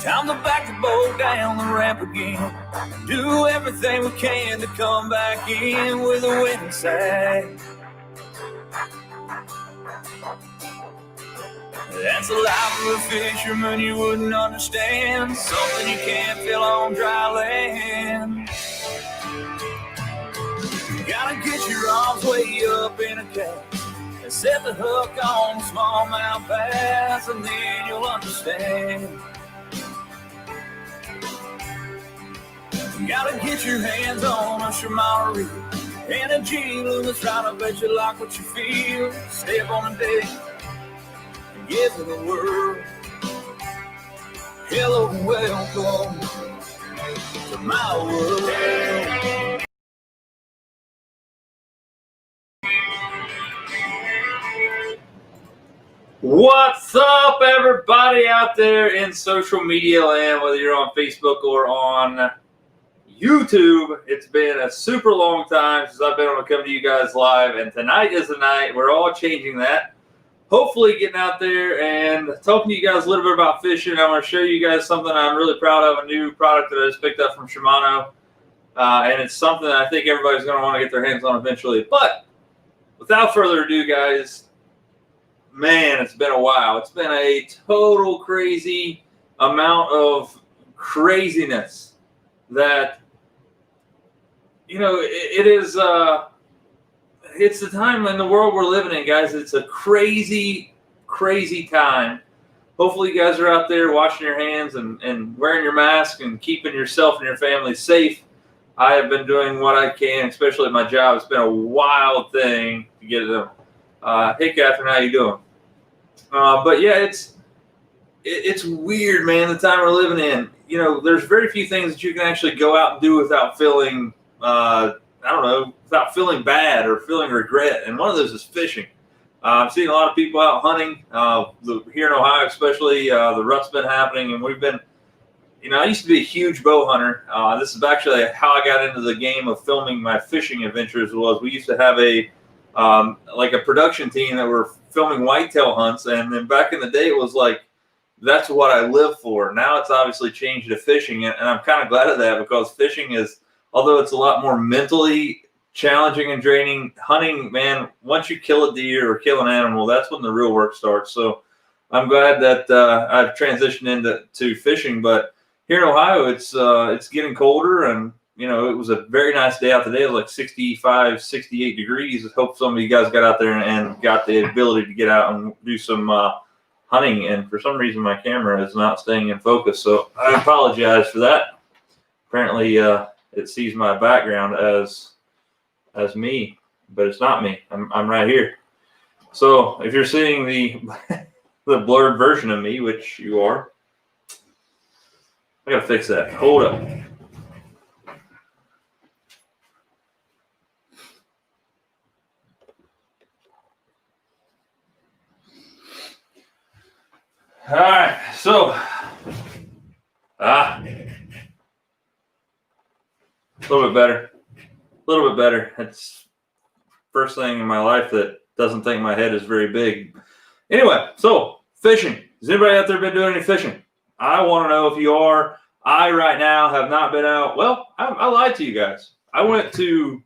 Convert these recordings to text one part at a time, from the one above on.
Time to back the boat down the ramp again. Do everything we can to come back in with a winning side. That's the life of a fisherman you wouldn't understand. Something you can't feel on dry land. You gotta get your arms way up in a cast and set the hook on the smallmouth bass, and then you'll understand. You gotta get your hands on a Shimano reel and a G-Loom that's trying to bet you like what you feel. Step on a deck and give to the world. Hello and welcome to my world. What's up, everybody out there in social media land, whether you're on Facebook or on YouTube? It's been a super long time since I've been able to come to you guys live, and tonight is the night. We're all changing that. Hopefully getting out there and talking to you guys a little bit about fishing. I want to show you guys something I'm really proud of, a new product that I just picked up from Shimano. And it's something that I think everybody's going to want to get their hands on eventually. But without further ado, guys, man, it's been a while. It's been a total crazy amount of craziness that, you know, it is, it's the time in the world we're living in, guys. It's a crazy, crazy time. Hopefully you guys are out there washing your hands and wearing your mask and keeping yourself and your family safe. I have been doing what I can, especially at my job. It's been a wild thing to get them. Hey, Catherine, how you doing? But yeah, it's weird, man, the time we're living in. You know, there's very few things that you can actually go out and do without feeling, I don't know, without feeling bad or feeling regret. And one of those is fishing. I'm seeing a lot of people out hunting, here in Ohio especially. The rut's been happening, and we've been, you know, I used to be a huge bow hunter. This is actually how I got into the game of filming my fishing adventures. We used to have like a production team that were filming whitetail hunts, and then back in the day it was like that's what I live for. Now it's obviously changed to fishing, and I'm kind of glad of that, because fishing is, although it's a lot more mentally challenging and draining, hunting, man, once you kill a deer or kill an animal, that's when the real work starts. So I'm glad that I've transitioned into fishing. But here in Ohio, it's getting colder, and you know, it was a very nice day out today. It was like 65, 68 degrees. I hope some of you guys got out there and got the ability to get out and do some hunting. And for some reason, my camera is not staying in focus, so I apologize for that. Apparently, it sees my background as me, but it's not me. I'm right here. So if you're seeing the the blurred version of me, which you are, I gotta fix that. Hold up. All right, so a little bit better. A little bit better. It's first thing in my life that doesn't think my head is very big. Anyway, so fishing. Has anybody out there been doing any fishing? I want to know if you are. I right now have not been out. Well, I lied to you guys. I went to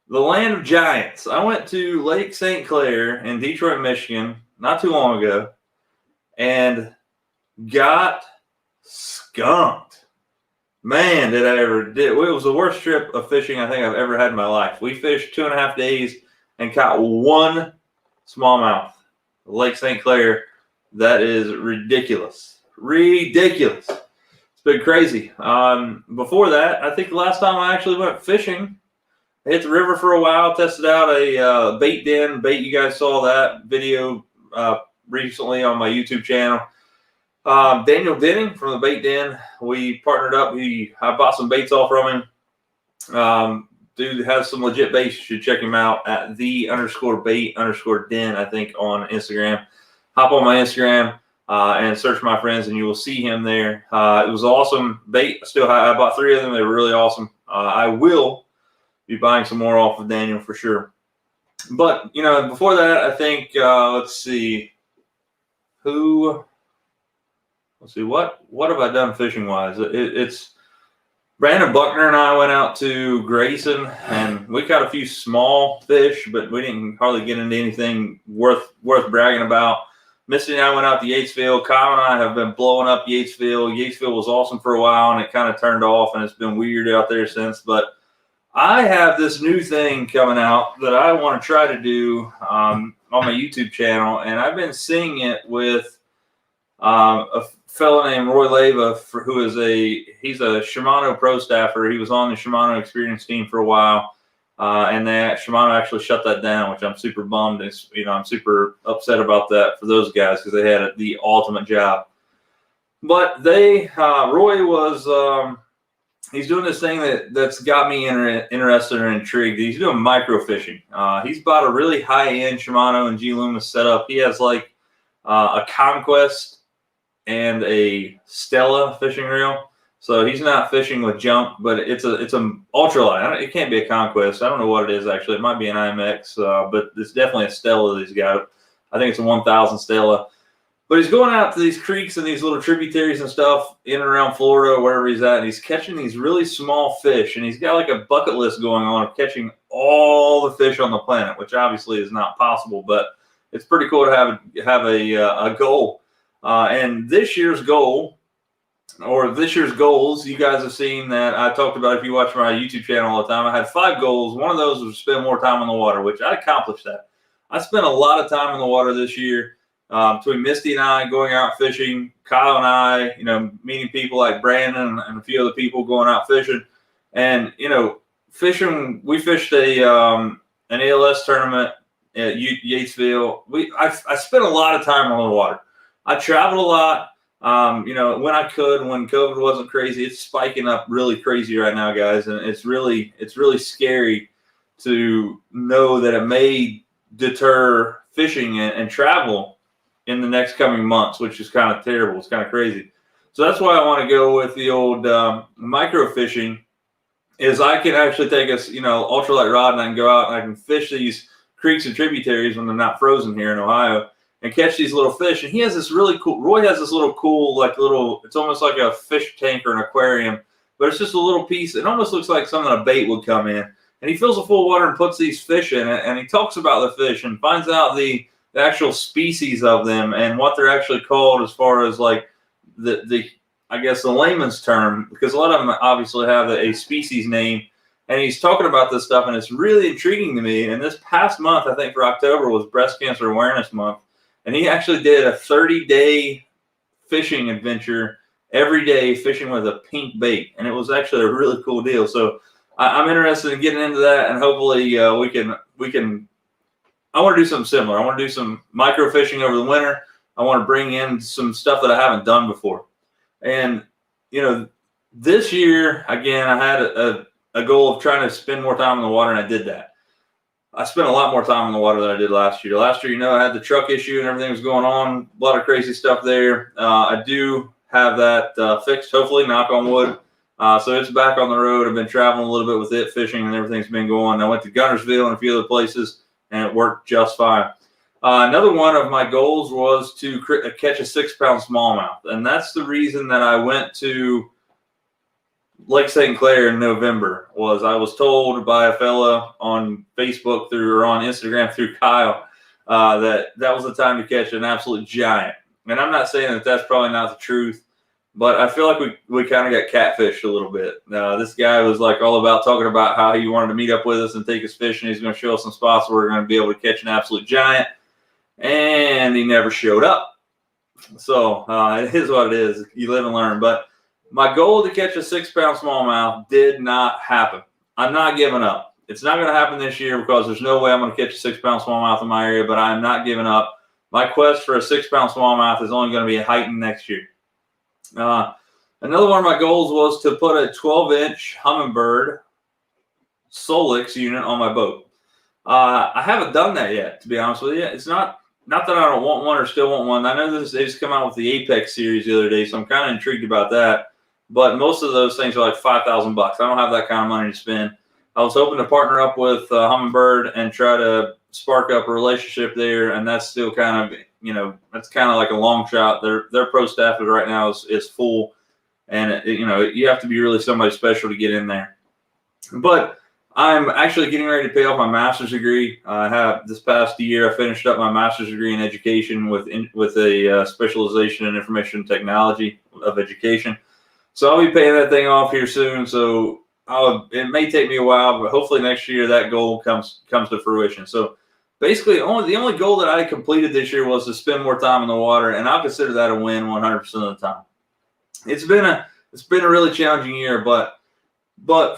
the land of giants. I went to Lake St. Clair in Detroit, Michigan, not too long ago, and got skunked. Man, did I ever did. It was the worst trip of fishing I think I've ever had in my life. We fished 2.5 days and caught one smallmouth. Lake St. Clair. That is ridiculous. Ridiculous. It's been crazy. Before that, I think the last time I actually went fishing, I hit the river for a while, tested out a bait den. You guys saw that video recently on my YouTube channel. Daniel Denning from the Bait Den, we partnered up. I bought some baits off from him. Dude has some legit baits. You should check him out at _bait_den, I think, on Instagram. Hop on my Instagram and search my friends, and you will see him there. It was awesome bait. I bought 3 of them. They were really awesome. I will be buying some more off of Daniel for sure. But, you know, before that, I think, let's see, who let's see, what have I done fishing wise? It's Brandon Buckner and I went out to Grayson, and we caught a few small fish, but we didn't hardly get into anything worth bragging about. Misty and I went out to Yatesville. Kyle and I have been blowing up Yatesville. Yatesville was awesome for a while, and it kind of turned off, and it's been weird out there since. But I have this new thing coming out that I want to try to do on my YouTube channel, and I've been seeing it with a fellow named Roy Leva, who is he's a Shimano pro staffer. He was on the Shimano Experience team for a while, and Shimano actually shut that down, which I'm super bummed. I'm super upset about that for those guys because they had the ultimate job. But Roy was he's doing this thing that's got me interested and intrigued. He's doing microfishing. He's bought a really high-end Shimano and G Loomis setup. He has like a Conquest and a Stella fishing reel. So he's not fishing with junk, but it's a ultralight. It can't be a Conquest. I don't know what it is actually. It might be an IMX, but it's definitely a Stella that he's got. I think it's a 1000 Stella. But he's going out to these creeks and these little tributaries and stuff in and around Florida, wherever he's at, and he's catching these really small fish. And he's got like a bucket list going on of catching all the fish on the planet, which obviously is not possible, but it's pretty cool to have a goal. And this year's goal, or this year's goals, you guys have seen that I talked about if you watch my YouTube channel all the time. I had 5 goals. One of those was to spend more time on the water, which I accomplished that. I spent a lot of time in the water this year. Between Misty and I going out fishing, Kyle and I, meeting people like Brandon and a few other people going out fishing. And, fishing, we fished an ALS tournament at Yatesville. I spent a lot of time on the water. I traveled a lot, when I could, when COVID wasn't crazy. It's spiking up really crazy right now, guys. And it's really scary to know that it may deter fishing and travel in the next coming months, which is kind of terrible. It's kind of crazy. So that's why I want to go with the old micro fishing. Is I can actually take a ultralight rod and I can go out and I can fish these creeks and tributaries when they're not frozen here in Ohio and catch these little fish. And he has this really cool. Roy has this little cool It's almost like a fish tank or an aquarium, but it's just a little piece. It almost looks like something a bait would come in. And he fills it full of water and puts these fish in it. And he talks about the fish and finds out the actual species of them and what they're actually called as far as like the I guess the layman's term, because a lot of them obviously have a species name, and he's talking about this stuff and it's really intriguing to me. And this past month, I think for October, was Breast Cancer Awareness Month, and he actually did a 30-day fishing adventure every day fishing with a pink bait, and it was actually a really cool deal. So I'm interested in getting into that, and hopefully we can I want to do something similar. I want to do some micro fishing over the winter. I want to bring in some stuff that I haven't done before. And, this year, again, I had a goal of trying to spend more time in the water, and I did that. I spent a lot more time in the water than I did last year. Last year, I had the truck issue and everything was going on. A lot of crazy stuff there. I do have that fixed, hopefully, knock on wood. So it's back on the road. I've been traveling a little bit with it, fishing, and everything's been going. I went to Guntersville and a few other places, and it worked just fine. Another one of my goals was to catch a 6-pound smallmouth, and that's the reason that I went to Lake St. Clair in November. I was told by a fella on Facebook or on Instagram through Kyle that was the time to catch an absolute giant. And I'm not saying that that's probably not the truth, but I feel like we kind of got catfished a little bit. This guy was like all about talking about how he wanted to meet up with us and take us fishing. He's going to show us some spots where we're going to be able to catch an absolute giant. And he never showed up. So it is what it is. You live and learn. But my goal to catch a 6-pound smallmouth did not happen. I'm not giving up. It's not going to happen this year because there's no way I'm going to catch a 6-pound smallmouth in my area, but I'm not giving up. My quest for a 6-pound smallmouth is only going to be heightened next year. Another one of my goals was to put a 12-inch Humminbird Solix unit on my boat. I haven't done that yet, to be honest with you. It's not that I don't want one or still want one. I know they just come out with the Apex series the other day, so I'm kind of intrigued about that. But most of those things are like $5,000. I don't have that kind of money to spend. I was hoping to partner up with Humminbird and try to spark up a relationship there, and that's still kind of, that's kind of like a long shot. Their pro staff right now is full, and you have to be really somebody special to get in there. But I'm actually getting ready to pay off my master's degree. I have this past year. I finished up my master's degree in education with a specialization in information technology of education. So I'll be paying that thing off here soon. So it may take me a while, but hopefully next year that goal comes to fruition. So basically, the only goal that I completed this year was to spend more time in the water, and I'll consider that a win 100% of the time. It's been a really challenging year, but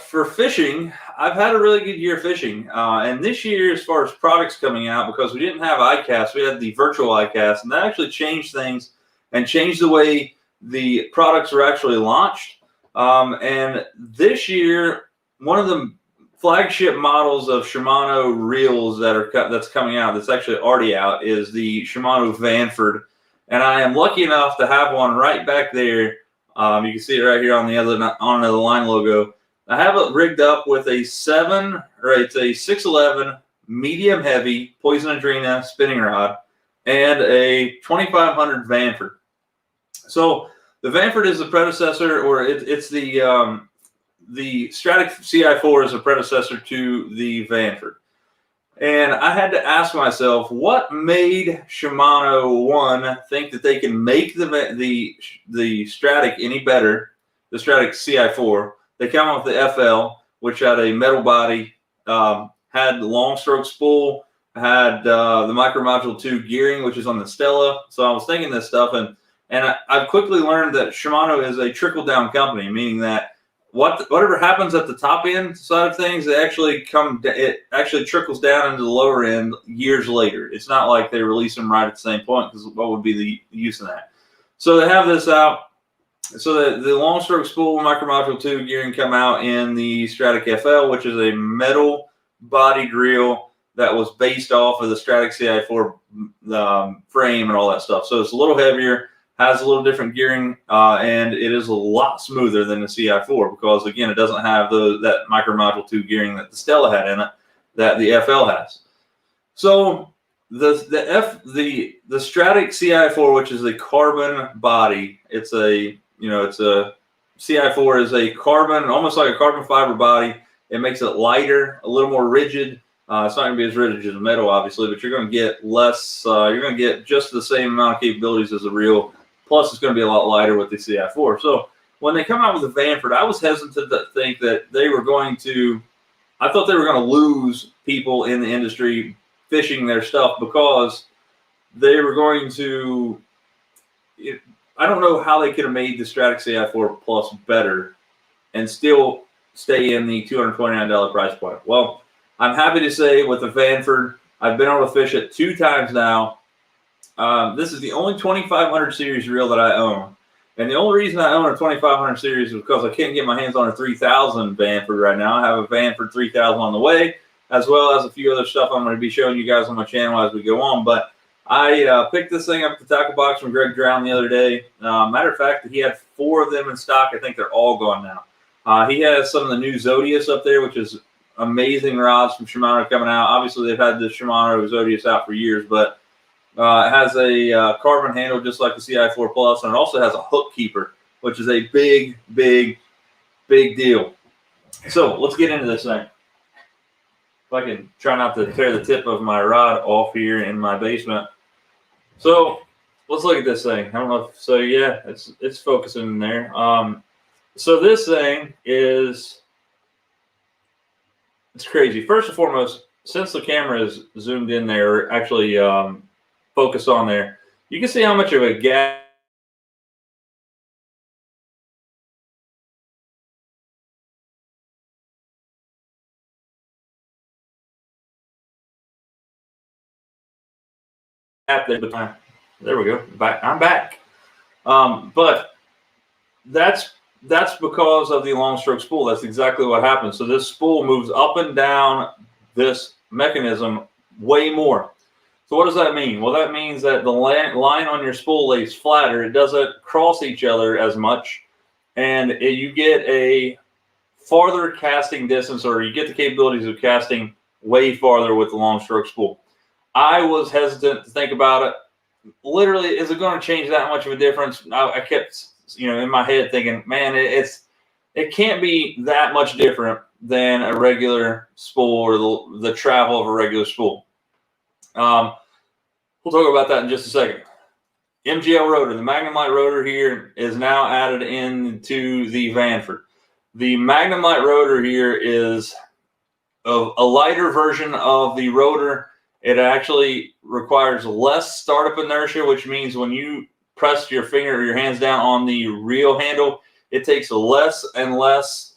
for fishing, I've had a really good year fishing. And this year, as far as products coming out, because we didn't have ICAST, we had the virtual ICAST, and that actually changed things and changed the way the products were actually launched. And this year, one of the flagship models of Shimano reels that's coming out, that's actually already out, is the Shimano Vanford. And I am lucky enough to have one right back there. You can see it right here on the line logo. I have it rigged up with it's a 611 medium heavy Poison Adrena spinning rod and a 2500 Vanford. So the Vanford is the predecessor, or it's the Stratic CI4 is a predecessor to the Vanford. And I had to ask myself, what made Shimano think that they can make the Stratic any better, the Stratic CI4. They come out with the FL, which had a metal body, had the long stroke spool, had the Micro Module 2 gearing, which is on the Stella. So I was thinking this stuff, and I've quickly learned that Shimano is a trickle-down company, meaning that whatever happens at the top end side of things, it actually trickles down into the lower end years later. It's not like they release them right at the same point, because what would be the use of that? So they have this out. So the long stroke spool Micro Module 2 gearing come out in the Stratic FL, which is a metal bodied reel that was based off of the Stratic CI4 frame and all that stuff. So it's a little heavier, has a little different gearing, and it is a lot smoother than the CI4 because, again, it doesn't have that Micro Module 2 gearing that the Stella had in it that the FL has. So the Stratic CI4, which is a carbon body, it's a CI4 is a carbon, almost like a carbon fiber body. It makes it lighter, a little more rigid. It's not going to be as rigid as metal, obviously, but you're going to get less. You're going to get just the same amount of capabilities as a reel. Plus, it's going to be a lot lighter with the CI4. So when they come out with the Vanford, I was hesitant to think that they were going to. I thought they were going to lose people in the industry fishing their stuff because they were going to. I don't know how they could have made the Stratic CI4 Plus better and still stay in the $229 price point. Well, I'm happy to say with the Vanford, I've been able to fish it 2 times now. This is the only 2500 series reel that I own. And the only reason I own a 2500 series is because I can't get my hands on a 3000 Vanford right now. I have a Vanford 3000 on the way, as well as a few other stuff I'm going to be showing you guys on my channel as we go on. But I picked this thing up at the tackle box from Greg Drown the other day. Matter of fact, he had 4 of them in stock. I think they're all gone now. He has some of the new Zodius up there, which is amazing rods from Shimano coming out. Obviously, they've had the Shimano Zodius out for years, but it has a carbon handle just like the CI4 Plus, and it also has a hook keeper, which is a big, big, big deal. So let's get into this thing. If I can try not to tear the tip of my rod off here in my basement. So let's look at this thing. I don't know if, so yeah, it's focusing in there. So this thing is, it's crazy. First and foremost, since the camera is zoomed in there, actually focused on there, you can see how much of a gap there we go. I'm back. But that's because of the long stroke spool. That's exactly what happens. So this spool moves up and down this mechanism way more. So what does that mean? Well, that means that the line on your spool lays flatter. It doesn't cross each other as much, and you get a farther casting distance, or you get the capabilities of casting way farther with the long stroke spool. I was hesitant to think about it. Literally, is it going to change that much of a difference? I kept, in my head thinking, man, it can't be that much different than a regular spool or the travel of a regular spool. We'll talk about that in just a second. MGL rotor, the Magnum Light rotor here is now added into the Vanford. The Magnum Light rotor here is a lighter version of the rotor. It actually requires less startup inertia, which means when you press your finger or your hands down on the reel handle, it takes less and less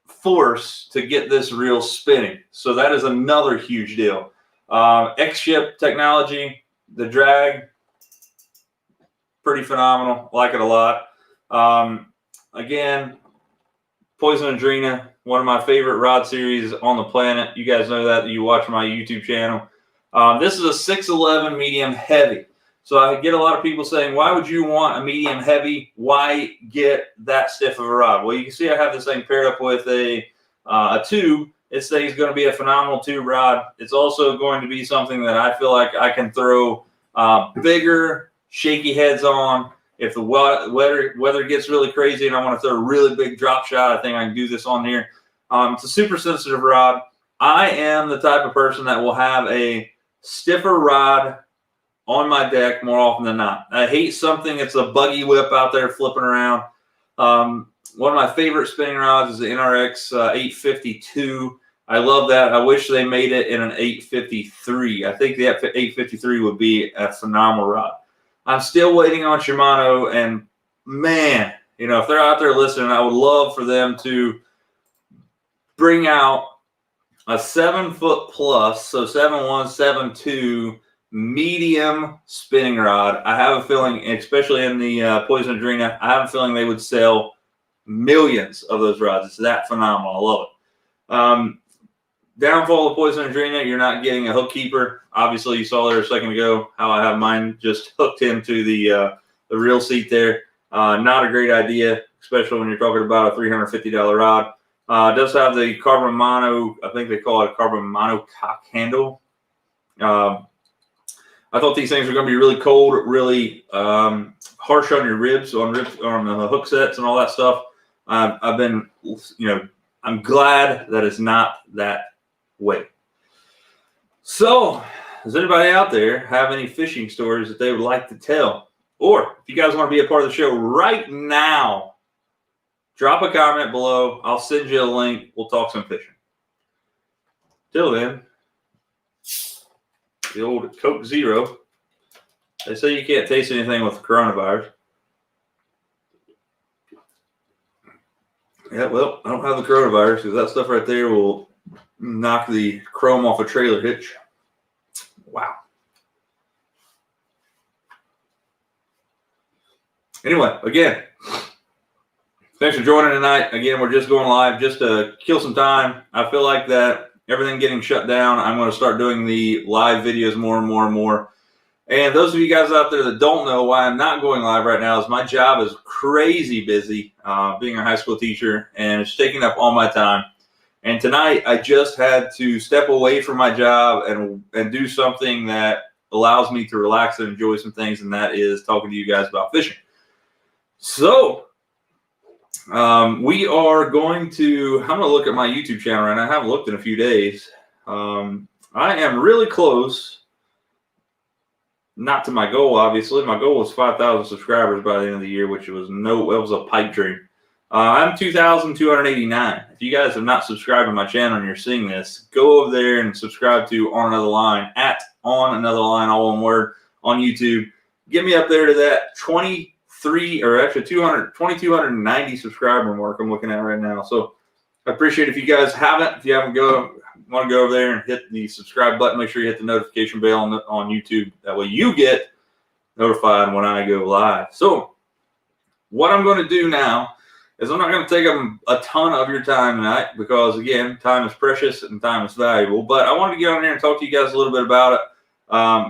force to get this reel spinning. So that is another huge deal. X-Ship technology, the drag, pretty phenomenal. Like it a lot. Again, Poison Adrena, one of my favorite rod series on the planet. You guys know that you watch my YouTube channel. This is a 611 medium heavy. So I get a lot of people saying, why would you want a medium heavy? Why get that stiff of a rod? Well, you can see I have this thing paired up with a tube. This thing is going to be a phenomenal tube rod. It's also going to be something that I feel like I can throw bigger, shaky heads on. If the weather gets really crazy and I want to throw a really big drop shot, I think I can do this on here. It's a super sensitive rod. I am the type of person that will have a stiffer rod on my deck more often than not. I hate something that's a buggy whip out there flipping around. One of my favorite spinning rods is the NRX 852. I love that. I wish they made it in an 853. I think the 853 would be a phenomenal rod. I'm still waiting on Shimano, and man, if they're out there listening, I would love for them to bring out a 7-foot plus, so 7.1, 7.2 medium spinning rod. I have a feeling, especially in the Poison Adrena, I have a feeling they would sell millions of those rods. It's that phenomenal. I love it. Downfall of Poison Adrena, you're not getting a hook keeper. Obviously, you saw there a second ago how I have mine just hooked into the reel seat there. Not a great idea, especially when you're talking about a $350 rod. It does have the carbon mono, I think they call it a carbon mono cock handle. I thought these things were going to be really cold, really harsh on your ribs, on the hook sets and all that stuff. I'm glad that it's not that way. So, does anybody out there have any fishing stories that they would like to tell? Or if you guys want to be a part of the show right now, drop a comment below. I'll send you a link. We'll talk some fishing. Till then, the old Coke Zero. They say you can't taste anything with coronavirus. Yeah, well, I don't have the coronavirus because that stuff right there will knock the chrome off a trailer hitch. Wow. Anyway, again, thanks for joining tonight. Again, we're just going live just to kill some time. I feel like that everything getting shut down, I'm going to start doing the live videos more and more and more. And those of you guys out there that don't know why I'm not going live right now is my job is crazy busy, being a high school teacher, and it's taking up all my time. And tonight I just had to step away from my job and do something that allows me to relax and enjoy some things, and that is talking to you guys about fishing. So we are going to, I'm going to look at my YouTube channel right now. I haven't looked in a few days. I am really close. Not to my goal, obviously. My goal was 5,000 subscribers by the end of the year, which was a pipe dream. I'm 2,289. If you guys have not subscribed to my channel and you're seeing this, go over there and subscribe to On Another Line, at On Another Line, all one word, on YouTube. Get me up there to that 2,290 subscriber mark I'm looking at right now. So I appreciate it if you guys haven't. If you haven't want to go over there and hit the subscribe button, make sure you hit the notification bell on YouTube. That way you get notified when I go live. So what I'm going to do now is I'm not going to take up a ton of your time tonight because, again, time is precious and time is valuable. But I wanted to get on here and talk to you guys a little bit about it.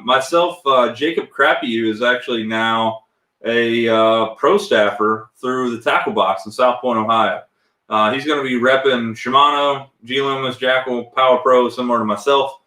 Myself, Jacob Crappy is actually now a pro staffer through the Tackle Box in South Point, Ohio. He's going to be repping Shimano, G Loomis, Jackal, Power Pro, similar to myself.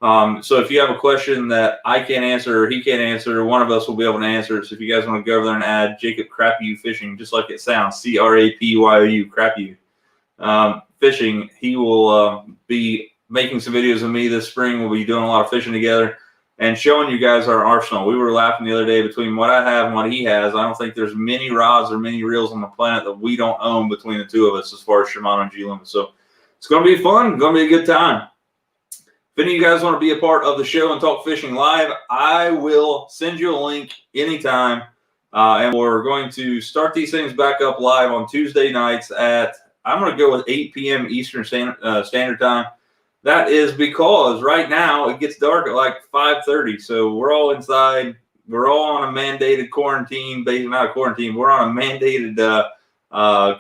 So if you have a question that I can't answer or he can't answer, one of us will be able to answer. So if you guys want to go over there and add Jacob Crapue Fishing, just like it sounds, Crapue, Crapue Fishing, he will be making some videos of me this spring. We'll be doing a lot of fishing together and showing you guys our arsenal. We were laughing the other day between what I have and what he has. I don't think there's many rods or many reels on the planet that we don't own between the two of us as far as Shimano and G Loomis. So it's going to be fun. It's going to be a good time. If any of you guys want to be a part of the show and talk fishing live, I will send you a link anytime. And we're going to start these things back up live on Tuesday nights at, I'm going to go with 8 p.m. Eastern Standard Time. That is because right now it gets dark at like 5:30. So we're all inside. We're all on a mandated quarantine. Not a quarantine. We're on a mandated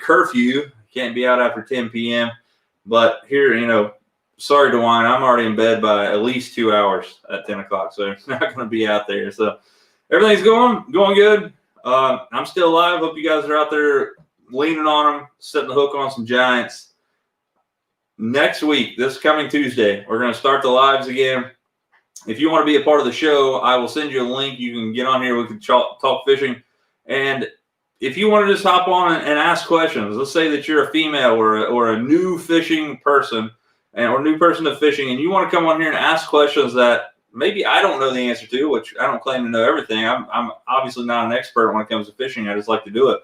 curfew. Can't be out after 10 p.m. But here, sorry, DeWine, I'm already in bed by at least 2 hours at 10 o'clock, so it's not going to be out there. So everything's going good. I'm still alive. Hope you guys are out there leaning on them, setting the hook on some giants. Next week, this coming Tuesday, we're going to start the lives again. If you want to be a part of the show, I will send you a link. You can get on here. We can talk fishing. And if you want to just hop on and ask questions, let's say that you're a female or a new fishing person, or new person to fishing, and you want to come on here and ask questions that maybe I don't know the answer to, which I don't claim to know everything. I'm obviously not an expert when it comes to fishing. I just like to do it.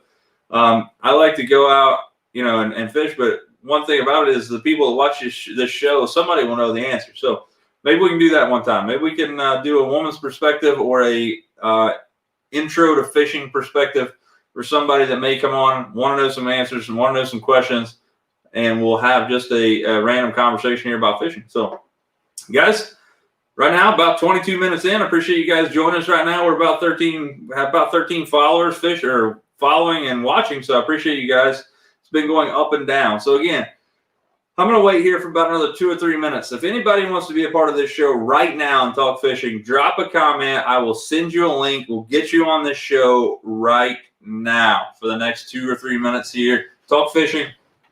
I like to go out, and fish, but one thing about it is the people that watch this show, somebody will know the answer. So maybe we can do that one time. Maybe we can do a woman's perspective or a intro to fishing perspective for somebody that may come on, want to know some answers and want to know some questions. And we'll have just a random conversation here about fishing. So, guys, right now, about 22 minutes in. I appreciate you guys joining us right now. We're about 13 followers, following and watching. So I appreciate you guys. It's been going up and down. So again, I'm going to wait here for about another 2 or 3 minutes. If anybody wants to be a part of this show right now and talk fishing, drop a comment. I will send you a link. We'll get you on this show right now for the next 2 or 3 minutes here. Talk fishing.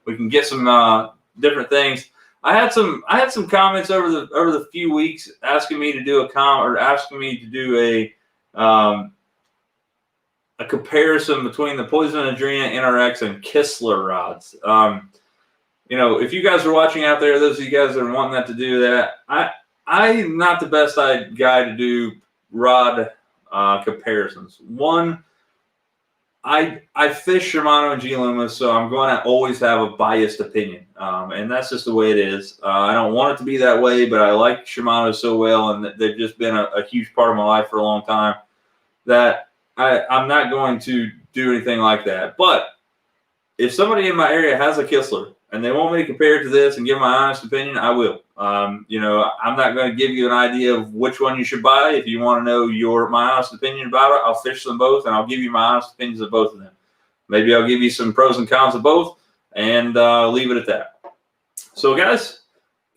We can get some different things. I had some comments over the few weeks asking me to do a comparison between the Poison Adrena NRX and Kistler rods. If you guys are watching out there, those of you guys that are wanting that to do that, I'm not the best guy to do rod comparisons. One, I fish Shimano and G Loomis, so I'm going to always have a biased opinion, and that's just the way it is. I don't want it to be that way, but I like Shimano so well, and they've just been a huge part of my life for a long time that I'm not going to do anything like that. But if somebody in my area has a Kistler and they want me to compare it to this and give my honest opinion, I will. I'm not going to give you an idea of which one you should buy. If you want to know my honest opinion about it, I'll fish them both and I'll give you my honest opinions of both of them. Maybe I'll give you some pros and cons of both and leave it at that. So, guys,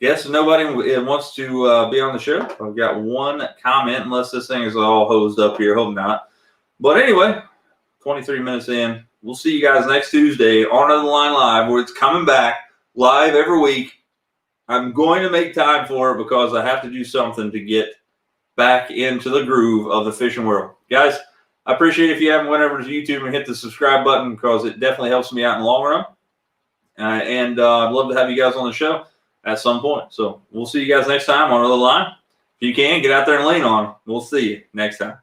yes, nobody wants to be on the show. I've got one comment, unless this thing is all hosed up here. Hope not. But anyway, 23 minutes in. We'll see you guys next Tuesday on Another Line Live, where it's coming back live every week. I'm going to make time for it because I have to do something to get back into the groove of the fishing world. Guys, I appreciate if you haven't went over to YouTube and hit the subscribe button because it definitely helps me out in the long run. And I'd love to have you guys on the show at some point. So we'll see you guys next time on Another Line. If you can, get out there and lean on. We'll see you next time.